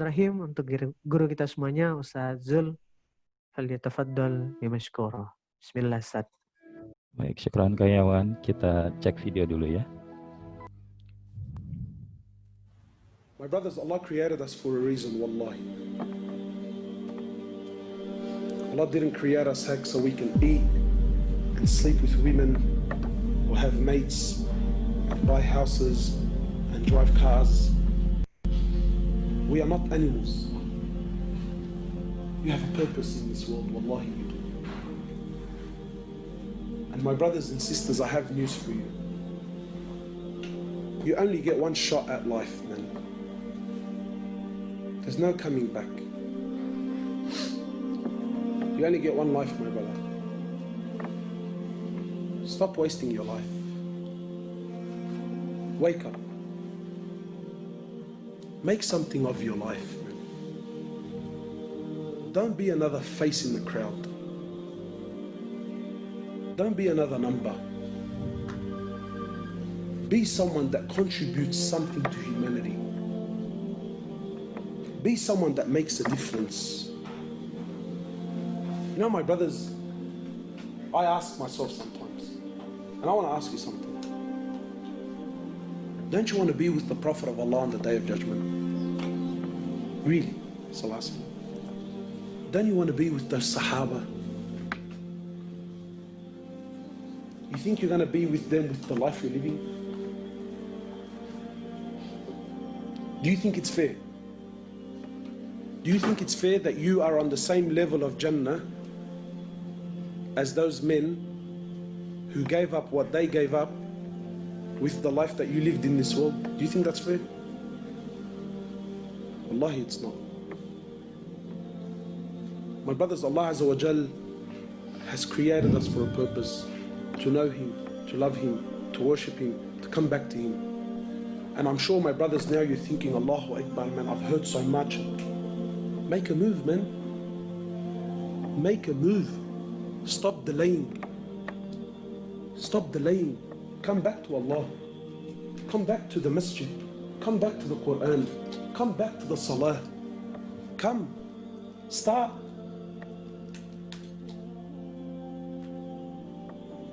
Bismillahirrahmanirrahim. Untuk guru kita semuanya, Ustaz Zul, falyatafaddal bimashkura. Bismillah, Ustaz. Baik, syukran Kayawan. Kita cek video dulu ya. My brothers, Allah created us for a reason, wallahi. Allah didn't create us heck so we can eat and sleep with women or have mates and buy houses and drive cars. We are not animals. You have a purpose in this world, wallahi you do. And my brothers and sisters, I have news for you. You only get one shot at life, man. There's no coming back. You only get one life, my brother. Stop wasting your life. Wake up. Make something of your life, man. Don't be another face in the crowd. Don't be another number. Be someone that contributes something to humanity. Be someone that makes a difference. You know, my brothers, I ask myself sometimes, and I want to ask you something. Don't you want to be with the Prophet of Allah on the Day of Judgment? Really? Sallallahu. Don't you want to be with those Sahaba? You think you're going to be with them with the life you're living? Do you think it's fair? Do you think it's fair that you are on the same level of Jannah as those men who gave up what they gave up with the life that you lived in this world? Do you think that's fair? Wallahi, it's not. My brothers, Allah Azza wa Jal has created us for a purpose, to know Him, to love Him, to worship Him, to come back to Him. And I'm sure, my brothers, now you're thinking, Allahu Akbar, man, I've heard so much. Make a move, man. Make a move. Stop delaying. Stop delaying. Come back to Allah. Come back to the masjid. Come back to the Quran. Come back to the salah. Come. Start.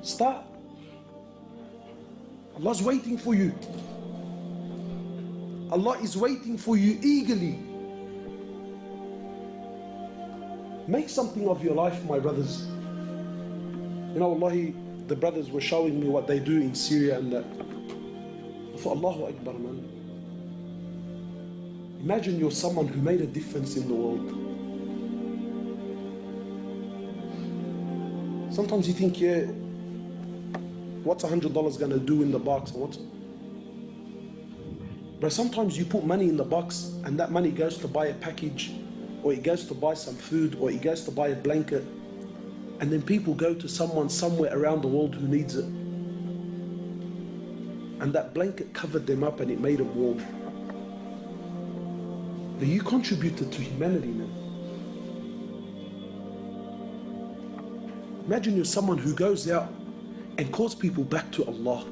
Start. Allah's waiting for you. Allah is waiting for you eagerly. Make something of your life, my brothers. You know, Wallahi, the brothers were showing me what they do in Syria and that. I thought, Allahu Akbar, man. Imagine you're someone who made a difference in the world. Sometimes you think, yeah, what's $100 gonna do in the box? Or what? But sometimes you put money in the box and that money goes to buy a package, or it goes to buy some food, or it goes to buy a blanket, and then people go to someone somewhere around the world who needs it. And that blanket covered them up and it made them warm. But you contributed to humanity, man. Imagine you're someone who goes out and calls people back to Allah.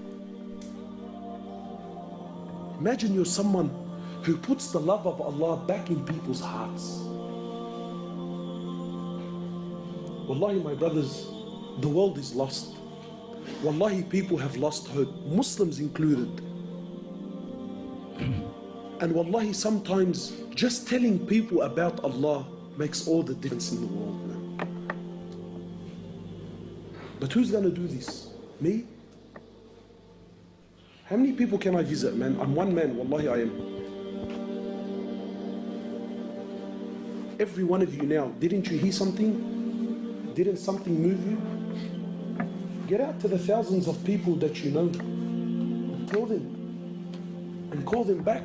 Imagine you're someone who puts the love of Allah back in people's hearts. Wallahi, my brothers, the world is lost. Wallahi, people have lost hope, Muslims included. And wallahi, sometimes just telling people about Allah makes all the difference in the world, man. But who's gonna do this? Me? How many people can I visit, man? I'm one man, wallahi I am. Every one of you now, didn't you hear something? Didn't something move you? Get out to the thousands of people that you know and tell them and call them back.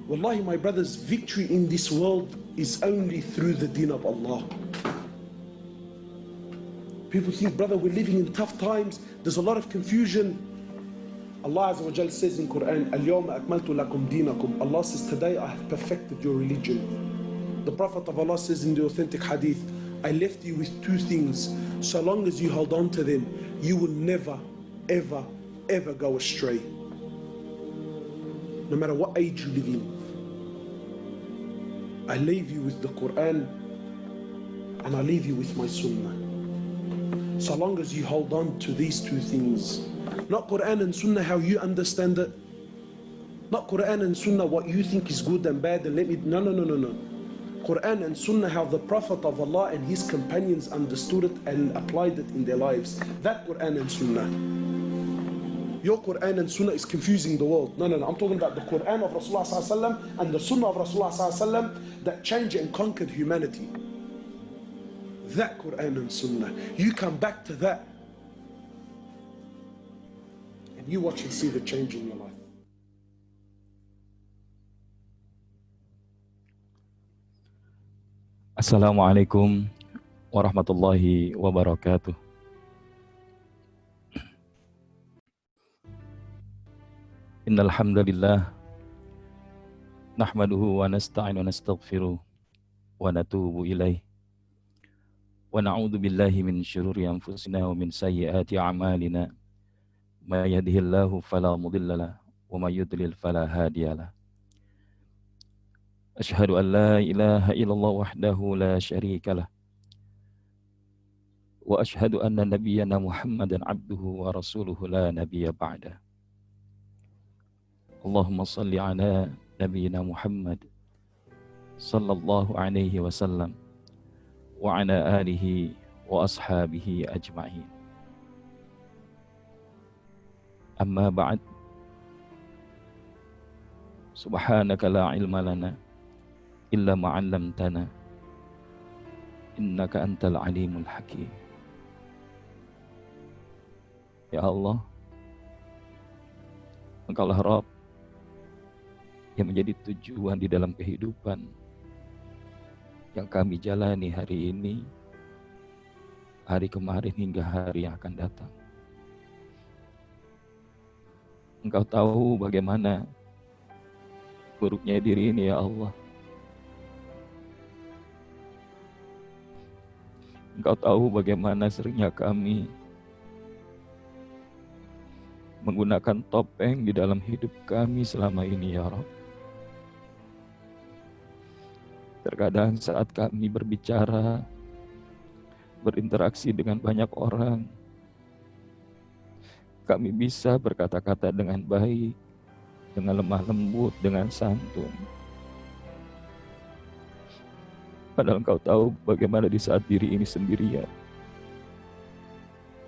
Wallahi, my brothers, victory in this world is only through the deen of Allah. People think, brother, we're living in tough times. There's a lot of confusion. Allah Azza wa Jal says in Quran, Al-Yawma akmaltu lakum deenakum. Allah says, today I have perfected your religion. The Prophet of Allah says in the authentic hadith, I left you with two things. So long as you hold on to them, you will never, ever, ever go astray. No matter what age you live in. I leave you with the Quran and I leave you with my Sunnah. So long as you hold on to these two things, not Quran and Sunnah how you understand it, not Quran and Sunnah what you think is good and bad and no. Quran and Sunnah how the Prophet of Allah and his companions understood it and applied it in their lives. That Quran and Sunnah. Your Quran and Sunnah is confusing the world. No. I'm talking about the Quran of Rasulullah ﷺ and the Sunnah of Rasulullah ﷺ that changed and conquered humanity. That Quran and Sunnah. You come back to that and you watch and see the change in your life. Assalamualaikum warahmatullahi wabarakatuh. Innal hamdalillah nahmaduhu wa nasta'inu wa nastaghfiruh wa natubu ilaih wa na'udzu billahi min syururi anfusina wa min sayyiati a'malina may yahdihillahu fala mudhillalah wa may yudlil fala hadiyalah. Asyhadu an la ilaha illallah wahdahu la syarikalah wa asyhadu anna nabiyyana Muhammadan abduhu wa rasuluhu la nabiyya ba'da. Allahumma salli ala nabiyyina Muhammad sallallahu alaihi wasallam wa ala alihi wa ashabihi ajma'in. Amma ba'd. Subhanaka la ilma lana illa ma 'allamtana innaka antal alimul hakim. Ya Allah, Engkaulah Rabb yang menjadi tujuan di dalam kehidupan yang kami jalani hari ini, hari kemarin hingga hari yang akan datang. Engkau tahu bagaimana buruknya diri ini, ya Allah. Engkau tahu bagaimana seringnya kami menggunakan topeng di dalam hidup kami selama ini, ya Rabb. Terkadang saat kami berbicara, berinteraksi dengan banyak orang, kami bisa berkata-kata dengan baik, dengan lemah lembut, dengan santun. Padahal Engkau tahu bagaimana di saat diri ini sendirian,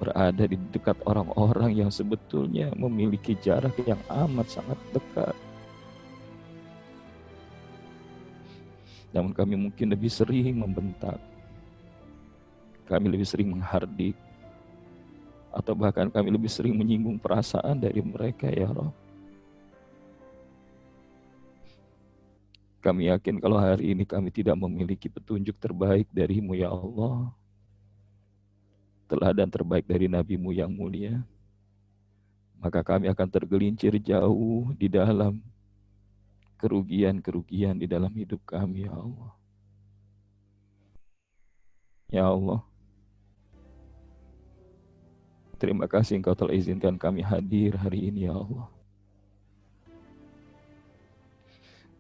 berada di dekat orang-orang yang sebetulnya memiliki jarak yang amat sangat dekat. Namun kami mungkin lebih sering membentak, kami lebih sering menghardik, atau bahkan kami lebih sering menyinggung perasaan dari mereka, ya Rabb. Kami yakin kalau hari ini kami tidak memiliki petunjuk terbaik dari-Mu, ya Allah, teladan terbaik dari Nabi-Mu yang mulia, maka kami akan tergelincir jauh di dalam kerugian-kerugian di dalam hidup kami, ya Allah. Ya Allah, terima kasih Engkau telah izinkan kami hadir hari ini, ya Allah.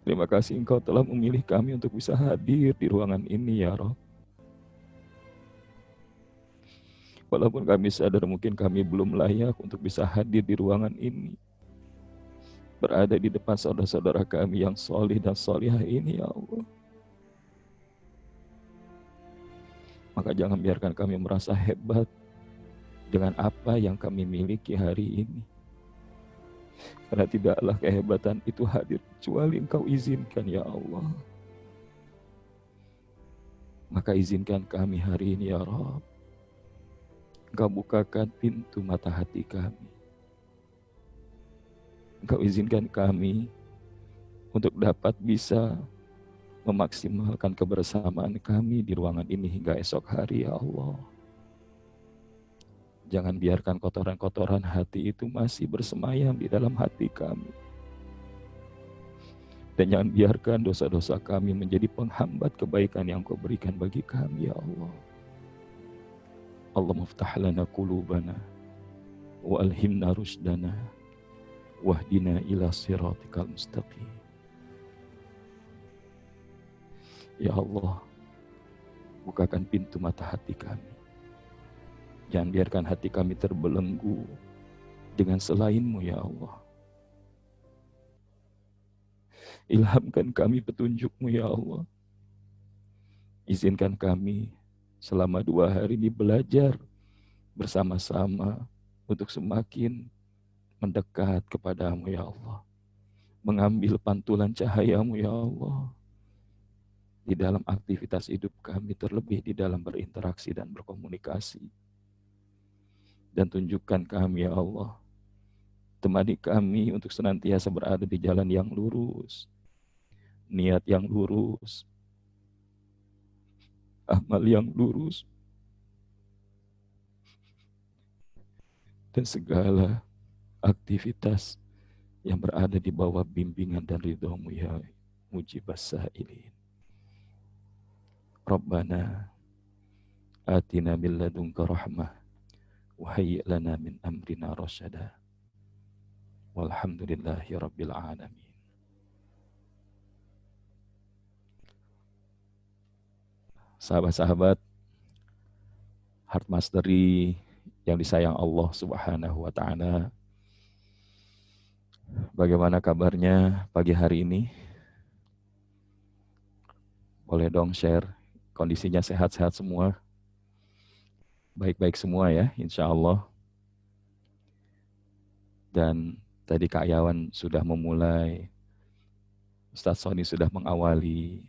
Terima kasih Engkau telah memilih kami untuk bisa hadir di ruangan ini, ya Rabb. Walaupun kami sadar mungkin kami belum layak untuk bisa hadir di ruangan ini, berada di depan saudara-saudara kami yang solih dan solihah ini, ya Allah. Maka jangan biarkan kami merasa hebat dengan apa yang kami miliki hari ini. Karena tidaklah kehebatan itu hadir kecuali Engkau izinkan, ya Allah. Maka izinkan kami hari ini, ya Rabb. Engkau bukakan pintu mata hati kami. Engkau izinkan kami untuk dapat bisa memaksimalkan kebersamaan kami di ruangan ini hingga esok hari, ya Allah. Jangan biarkan kotoran-kotoran hati itu masih bersemayam di dalam hati kami. Dan jangan biarkan dosa-dosa kami menjadi penghambat kebaikan yang Kau berikan bagi kami, ya Allah. Allahumma ftah lana qulubana wa alhimna rushdana wahdina ila siratikal mustaqim. Ya Allah, bukakan pintu mata hati kami. Jangan biarkan hati kami terbelenggu dengan selain-Mu ya Allah. Ilhamkan kami petunjuk-Mu ya Allah. Izinkan kami selama 2 hari ini belajar bersama-sama untuk semakin mendekat kepadamu ya Allah. Mengambil pantulan cahaya-Mu ya Allah. Di dalam aktivitas hidup kami, terlebih di dalam berinteraksi dan berkomunikasi. Dan tunjukkan kami ya Allah. Temani kami untuk senantiasa berada di jalan yang lurus. Niat yang lurus. Amal yang lurus. Dan segala aktivitas yang berada di bawah bimbingan dan ridho-Mu ya mujibas sa'ilin. Rabbana atina min ladunka rahmah wa hayyi' lana min amrina rasyada. Walhamdulillahi rabbil alamin. Sahabat-sahabat Heart Mastery yang disayang Allah Subhanahu wa taala. Bagaimana kabarnya pagi hari ini? Boleh dong share, kondisinya sehat-sehat semua? Baik-baik semua ya, insya Allah. Dan tadi Kak Yawan sudah memulai, Ustadz Sony sudah mengawali,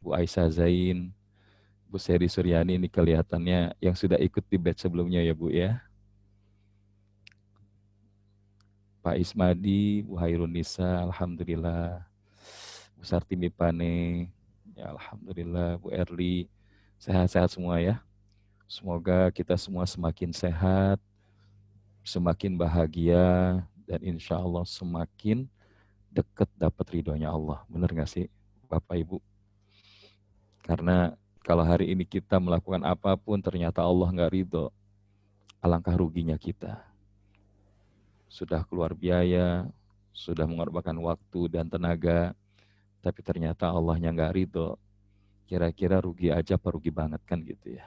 Bu Aisyah Zain, Bu Seri Suryani ini kelihatannya yang sudah ikut di batch sebelumnya ya Bu ya. Pak Ismadi, Bu Hairun Nisa, Alhamdulillah. Bu Sartimi Pane, ya Alhamdulillah. Bu Erli, sehat-sehat semua ya. Semoga kita semua semakin sehat, semakin bahagia, dan insya Allah semakin dekat dapat ridhonya Allah. Benar gak sih Bapak Ibu? Karena kalau hari ini kita melakukan apapun ternyata Allah gak ridho, alangkah ruginya kita. Sudah keluar biaya, sudah mengorbankan waktu dan tenaga, tapi ternyata Allahnya gak ridho. Kira-kira rugi aja apa rugi banget kan gitu ya.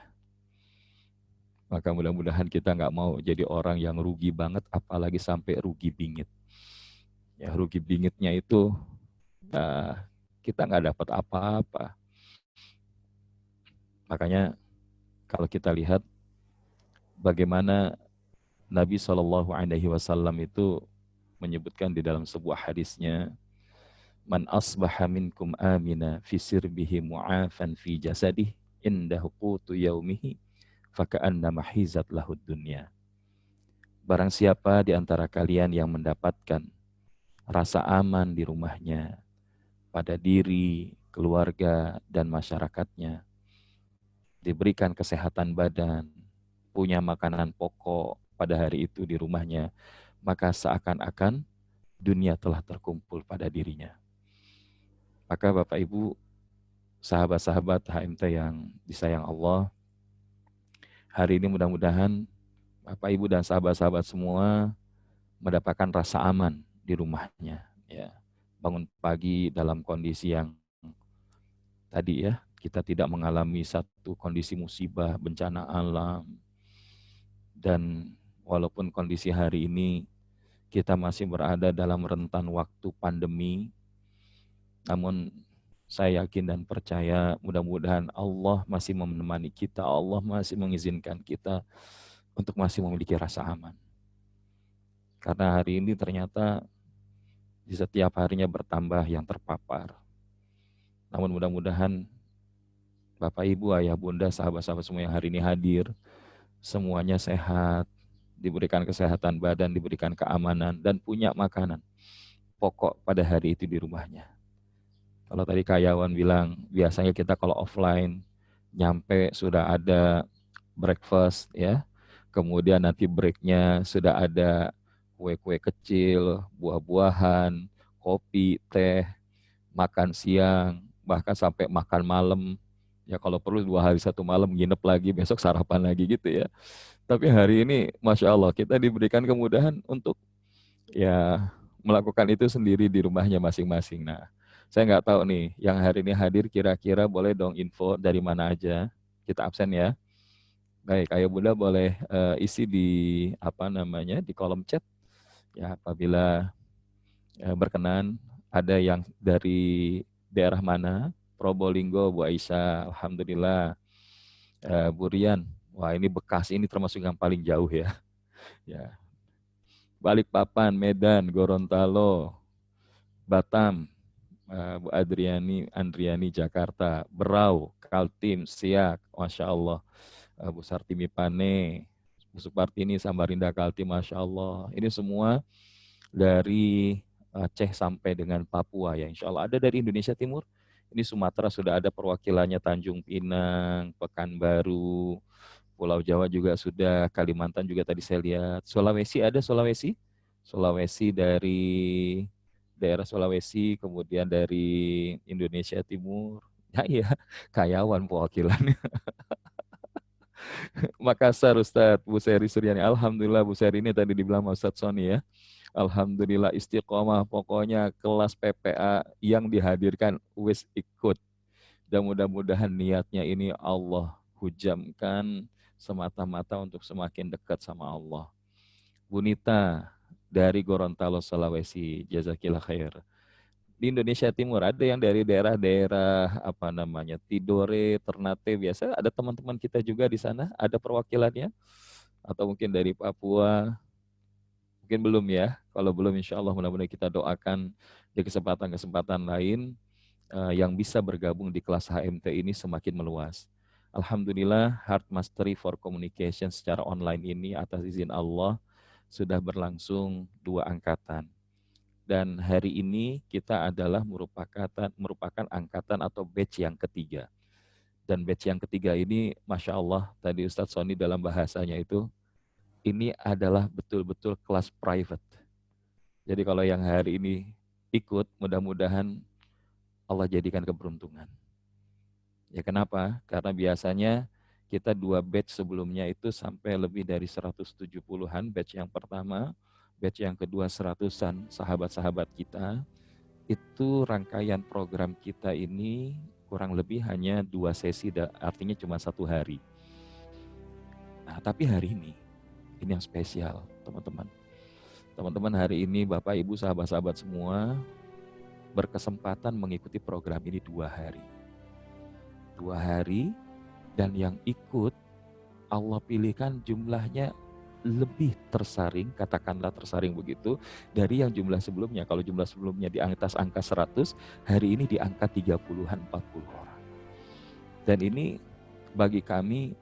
Maka mudah-mudahan kita gak mau jadi orang yang rugi banget, apalagi sampai rugi bingit. Ya rugi bingitnya itu kita gak dapat apa-apa. Makanya kalau kita lihat bagaimana Nabi SAW itu menyebutkan di dalam sebuah hadisnya, Man asbaha minkum amina fi sirbihi mu'afan fi jasadih indahu qutu yaumihi faka'anna mahizat lahud dunya. Barang siapa di antara kalian yang mendapatkan rasa aman di rumahnya, pada diri, keluarga, dan masyarakatnya, diberikan kesehatan badan, punya makanan pokok pada hari itu di rumahnya, maka seakan-akan dunia telah terkumpul pada dirinya. Maka Bapak Ibu, sahabat-sahabat HMT yang disayang Allah, hari ini mudah-mudahan Bapak Ibu dan sahabat-sahabat semua mendapatkan rasa aman di rumahnya. Ya, bangun pagi dalam kondisi yang tadi ya, kita tidak mengalami satu kondisi musibah, bencana alam. Dan walaupun kondisi hari ini kita masih berada dalam rentan waktu pandemi, namun saya yakin dan percaya mudah-mudahan Allah masih menemani kita, Allah masih mengizinkan kita untuk masih memiliki rasa aman. Karena hari ini ternyata di setiap harinya bertambah yang terpapar. Namun mudah-mudahan Bapak, Ibu, Ayah, Bunda, sahabat-sahabat semua yang hari ini hadir, semuanya sehat, diberikan kesehatan badan, diberikan keamanan, dan punya makanan pokok pada hari itu di rumahnya. Kalau tadi Kak Yawan bilang, biasanya kita kalau offline, nyampe sudah ada breakfast, ya. Kemudian nanti breaknya sudah ada kue-kue kecil, buah-buahan, kopi, teh, makan siang, bahkan sampai makan malam. Ya kalau perlu 2 hari 1 malam, nginep lagi, besok sarapan lagi gitu ya. Tapi hari ini, Masya Allah, kita diberikan kemudahan untuk ya melakukan itu sendiri di rumahnya masing-masing. Nah, Saya nggak tahu nih, yang hari ini hadir kira-kira boleh dong info dari mana aja. Kita absen ya. Baik, Ayah Bunda boleh isi di di kolom chat ya apabila berkenan. Ada yang dari daerah mana? Probolinggo, Bu Aisyah, alhamdulillah. Bu Rian, wah ini Bekasi ini termasuk yang paling jauh ya. Ya. Balikpapan, Medan, Gorontalo, Batam, Bu Andriani Jakarta, Berau, Kaltim, Siak, Masya Allah, Bu Sartimi Pane, Bu Supartini, Samarinda Kaltim, Masya Allah. Ini semua dari Aceh sampai dengan Papua ya, Insya Allah. Ada dari Indonesia Timur, ini Sumatera sudah ada perwakilannya, Tanjung Pinang, Pekanbaru, Pulau Jawa juga sudah, Kalimantan juga tadi saya lihat, Sulawesi ada Sulawesi dari daerah Sulawesi, kemudian dari Indonesia Timur, ya iya, Kayawan perwakilannya. Makassar Ustadz, Bu Seri Suryani, alhamdulillah Bu Seri ini tadi dibilang Ustadz Sony ya. Alhamdulillah istiqomah, pokoknya kelas PPA yang dihadirkan wis ikut. Dan mudah-mudahan niatnya ini Allah hujamkan semata-mata untuk semakin dekat sama Allah. Bu Nita dari Gorontalo, Sulawesi, jazakillah khair. Di Indonesia Timur ada yang dari daerah-daerah Tidore, Ternate, biasa ada teman-teman kita juga di sana, ada perwakilannya, atau mungkin dari Papua. Mungkin belum ya, kalau belum insya Allah mudah-mudahan kita doakan di kesempatan-kesempatan lain yang bisa bergabung di kelas HMT ini semakin meluas. Alhamdulillah Heart Mastery for Communication secara online ini atas izin Allah sudah berlangsung 2 angkatan. Dan hari ini kita adalah merupakan angkatan atau batch yang ketiga. Dan batch yang ketiga ini Masya Allah tadi Ustadz Sony dalam bahasanya itu, ini adalah betul-betul kelas private. Jadi kalau yang hari ini ikut, mudah-mudahan Allah jadikan keberuntungan. Ya kenapa? Karena biasanya kita 2 batch sebelumnya itu sampai lebih dari 170-an, batch yang pertama, batch yang kedua 100-an sahabat-sahabat kita. Itu rangkaian program kita ini kurang lebih hanya 2 sesi, artinya cuma 1 hari. Nah, tapi hari ini yang spesial, teman-teman. Teman-teman hari ini Bapak Ibu sahabat-sahabat semua berkesempatan mengikuti program ini 2 hari. 2 hari dan yang ikut Allah pilihkan jumlahnya lebih tersaring, katakanlah tersaring begitu, dari yang jumlah sebelumnya. Kalau jumlah sebelumnya di atas angka 100, hari ini di angka 30-an, 40 orang. Dan ini bagi kami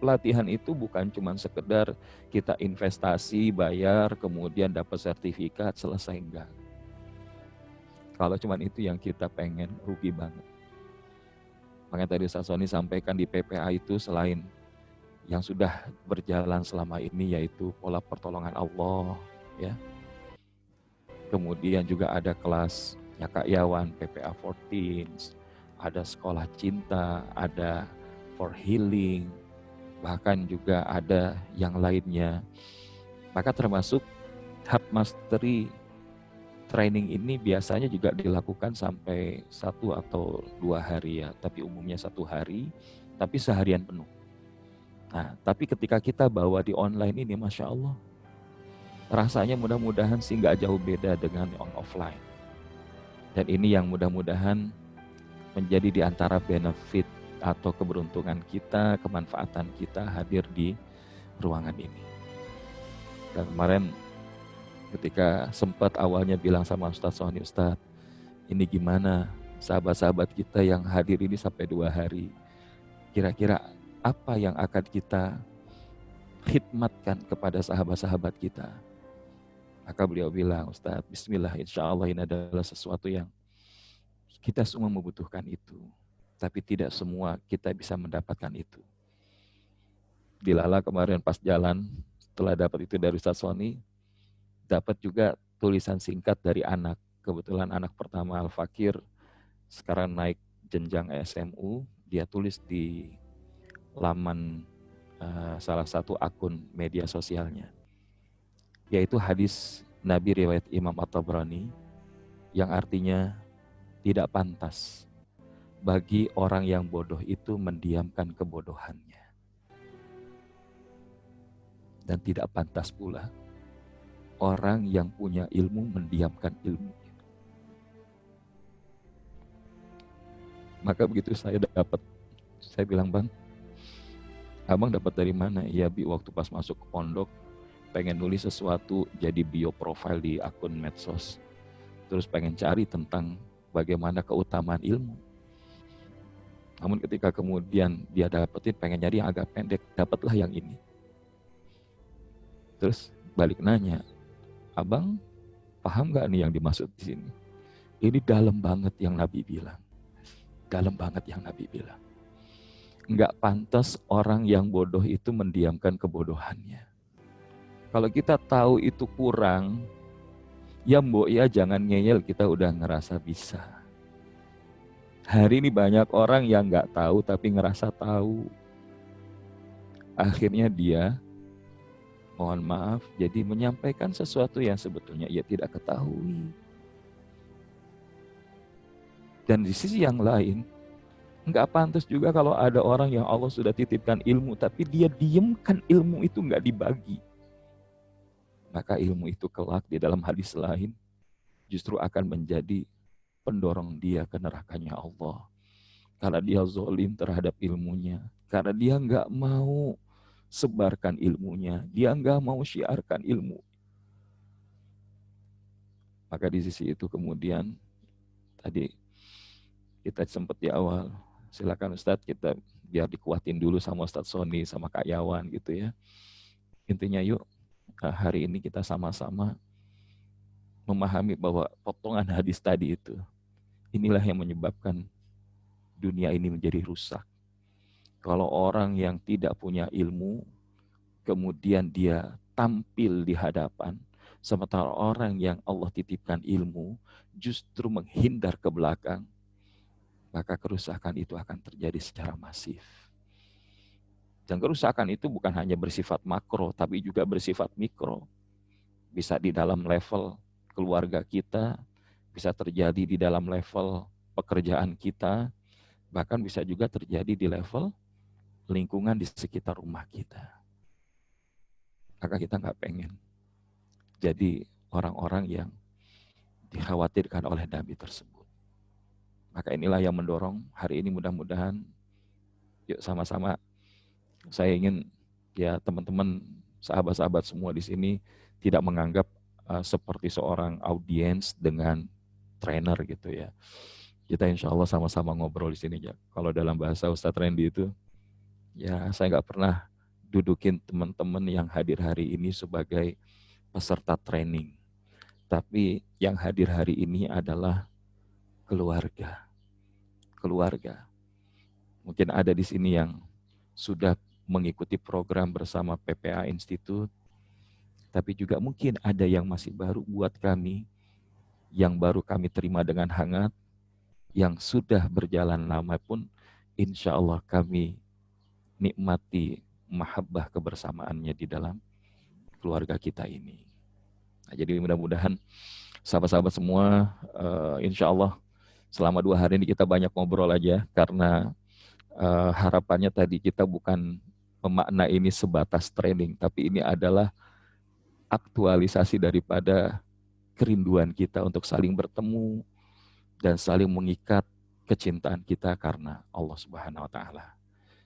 pelatihan itu bukan cuma sekedar kita investasi, bayar, kemudian dapat sertifikat, selesai, enggak. Kalau cuma itu yang kita pengen, rugi banget. Makanya tadi Ustaz Sony sampaikan di PPA itu selain yang sudah berjalan selama ini yaitu pola pertolongan Allah, ya. Kemudian juga ada kelas Kak Yawan, PPA 14, ada sekolah cinta, ada for healing, bahkan juga ada yang lainnya. Maka termasuk Heart Mastery training ini biasanya juga dilakukan sampai 1 atau 2 hari ya, tapi umumnya 1 hari, tapi seharian penuh. Nah, tapi ketika kita bawa di online ini, Masya Allah, rasanya mudah-mudahan sih nggak jauh beda dengan on offline. Dan ini yang mudah-mudahan menjadi di antara benefit atau keberuntungan kita, kemanfaatan kita hadir di ruangan ini. Dan kemarin ketika sempat awalnya bilang sama Ustadz Sony, Ustadz, ini gimana sahabat-sahabat kita yang hadir ini sampai 2 hari, kira-kira apa yang akan kita khidmatkan kepada sahabat-sahabat kita? Maka beliau bilang, Ustadz, bismillah, insya Allah ini adalah sesuatu yang kita semua membutuhkan itu. Tapi tidak semua kita bisa mendapatkan itu. Dilala kemarin pas jalan, setelah dapat itu dari Ustadz Sony, dapat juga tulisan singkat dari anak. Kebetulan anak pertama Al-Fakir, sekarang naik jenjang SMU, dia tulis di laman salah satu akun media sosialnya, yaitu hadis Nabi riwayat Imam At-Tabrani, yang artinya Tidak pantas bagi orang yang bodoh itu mendiamkan kebodohannya. Dan tidak pantas pula orang yang punya ilmu mendiamkan ilmunya. Maka begitu saya bilang, Bang, abang dapat dari mana? Ya Bi, waktu pas masuk ke pondok, pengen nulis sesuatu jadi bio profile di akun medsos. Terus pengen cari tentang bagaimana keutamaan ilmu. Namun ketika kemudian dia dapetin, pengen nyari yang agak pendek, dapatlah yang ini. Terus balik nanya, abang paham gak nih yang dimaksud di sini? Ini dalam banget yang Nabi bilang. Dalam banget yang Nabi bilang. Enggak pantas orang yang bodoh itu mendiamkan kebodohannya. Kalau kita tahu itu kurang, ya mbok ya jangan ngeyel, kita udah ngerasa bisa. Hari ini banyak orang yang nggak tahu tapi ngerasa tahu. Akhirnya dia, mohon maaf, jadi menyampaikan sesuatu yang sebetulnya ia tidak ketahui. Dan di sisi yang lain, nggak pantas juga kalau ada orang yang Allah sudah titipkan ilmu, tapi dia diamkan ilmu itu nggak dibagi. Maka ilmu itu kelak di dalam hadis lain justru akan menjadi pendorong dia ke nerakanya Allah. Karena dia zalim terhadap ilmunya. Karena dia nggak mau sebarkan ilmunya. Dia nggak mau syiarkan ilmu. Maka di sisi itu kemudian, tadi kita sempat di awal, silakan Ustadz, kita biar dikuatin dulu sama Ustadz Sony, sama Kak Yawan gitu ya. Intinya yuk, hari ini kita sama-sama memahami bahwa potongan hadis tadi itu, inilah yang menyebabkan dunia ini menjadi rusak. Kalau orang yang tidak punya ilmu, kemudian dia tampil di hadapan, sementara orang yang Allah titipkan ilmu, justru menghindar ke belakang, maka kerusakan itu akan terjadi secara masif. Dan kerusakan itu bukan hanya bersifat makro, tapi juga bersifat mikro. Bisa di dalam level keluarga kita, bisa terjadi di dalam level pekerjaan kita, bahkan bisa juga terjadi di level lingkungan di sekitar rumah kita. Maka kita nggak pengen jadi orang-orang yang dikhawatirkan oleh Nabi tersebut. Maka inilah yang mendorong hari ini mudah-mudahan yuk sama-sama, saya ingin ya teman-teman, sahabat-sahabat semua di sini tidak menganggap seperti seorang audiens dengan trainer gitu ya. Kita insya Allah sama-sama ngobrol di sini ya. Kalau dalam bahasa Ustadz Randy itu, ya saya nggak pernah dudukin teman-teman yang hadir hari ini sebagai peserta training. Tapi yang hadir hari ini adalah keluarga. Keluarga. Mungkin ada di sini yang sudah mengikuti program bersama PPA Institute, tapi juga mungkin ada yang masih baru buat kami, yang baru kami terima dengan hangat, yang sudah berjalan lama pun insya Allah kami nikmati mahabbah kebersamaannya di dalam keluarga kita ini. Nah, jadi mudah-mudahan sahabat-sahabat semua, insya Allah selama 2 hari ini kita banyak ngobrol aja, karena harapannya tadi kita bukan memakna ini sebatas training, tapi ini adalah aktualisasi daripada kerinduan kita untuk saling bertemu dan saling mengikat kecintaan kita karena Allah Subhanahu wa Ta'ala.